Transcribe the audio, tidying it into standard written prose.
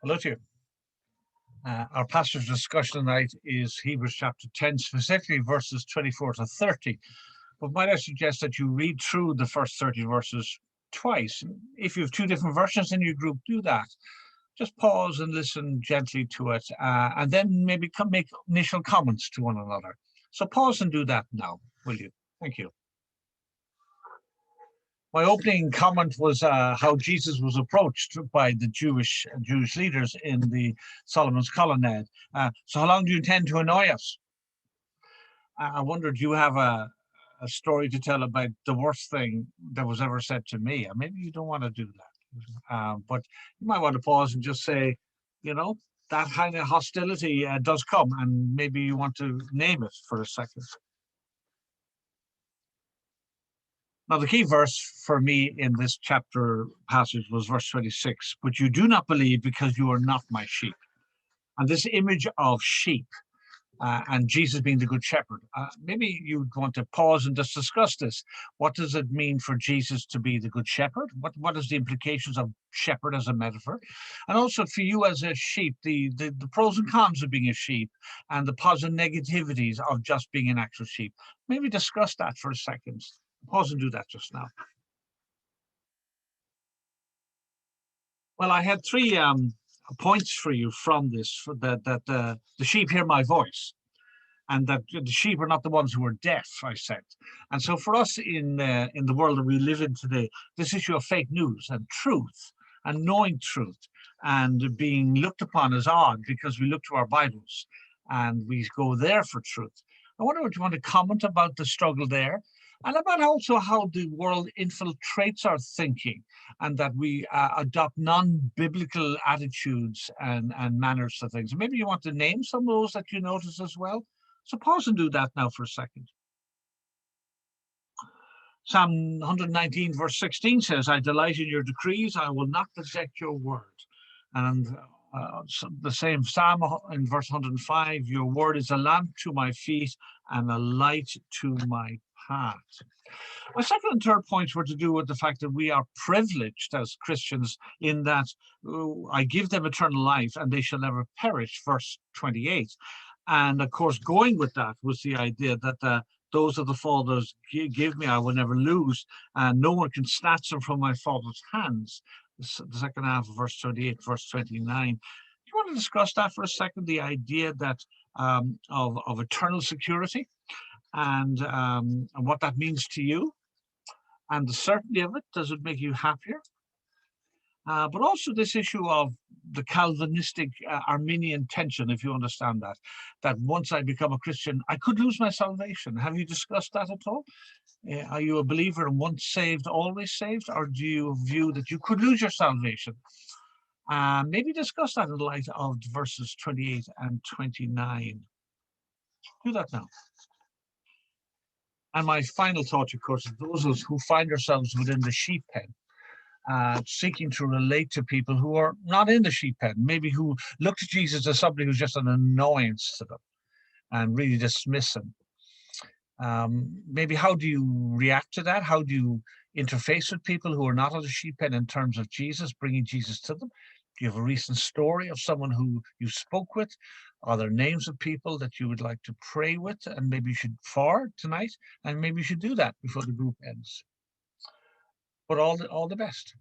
Hello to you. Our passage discussion tonight is Hebrews chapter 10, specifically verses 24 to 30. But might I suggest that you read through the first 30 verses twice? If you have two different versions in your group, do that. Just pause and listen gently to it, and then maybe make initial comments to one another. So pause and do that now, will you? Thank you. My opening comment was how Jesus was approached by the Jewish leaders in the Solomon's colonnade. So how long do you intend to annoy us? I wonder, do you have a story to tell about the worst thing that was ever said to me? Maybe you don't want to do that, but you might want to pause and just say, you know, that kind of hostility does come, and maybe you want to name it for a second. Now, the key verse for me in this chapter passage was verse 26, but you do not believe because you are not my sheep. And this image of sheep and Jesus being the good shepherd, maybe you'd want to pause and just discuss this. What does it mean for Jesus to be the good shepherd? What is the implications of shepherd as a metaphor? And also for you as a sheep, the pros and cons of being a sheep and the positive negativities of just being an actual sheep. Maybe discuss that for a second. Pause and do that just now. Well, I had three points for you from this, that the sheep hear my voice, and that the sheep are not the ones who are deaf, I said. And so for us in the world that we live in today, this issue of fake news and truth and knowing truth and being looked upon as odd because we look to our Bibles and we go there for truth. I wonder what you want to comment about the struggle there, and about also how the world infiltrates our thinking and that we adopt non-biblical attitudes and manners to things. Maybe you want to name some of those that you notice as well. So pause and do that now for a second. Psalm 119 verse 16 says, I delight in your decrees, I will not neglect your word. And the same Psalm in verse 105, your word is a lamp to my feet and a light to my path. My second and third points were to do with the fact that we are privileged as Christians in that I give them eternal life and they shall never perish, verse 28. And of course, going with that was the idea that those of the Father's give me, I will never lose, and no one can snatch them from my Father's hands. The second half of verse 28, verse 29. Do you want to discuss that for a second? The idea that of eternal security and what that means to you, and the certainty of it. Does it make you happier? But also this issue of the Calvinistic Arminian tension, if you understand that once I become a Christian, I could lose my salvation. Have you discussed that at all? Are you a believer and once saved, always saved? Or do you view that you could lose your salvation? Maybe discuss that in light of verses 28 and 29. Do that now. And my final thought, of course, is those of us who find ourselves within the sheep pen, seeking to relate to people who are not in the sheep pen, maybe who look to Jesus as somebody who's just an annoyance to them and really dismiss him. Maybe how do you react to that? How do you interface with people who are not in the sheep pen in terms of Jesus, bringing Jesus to them? Do you have a recent story of someone who you spoke with? Are there names of people that you would like to pray with and maybe you should forward tonight? And maybe you should do that before the group ends. But all the best.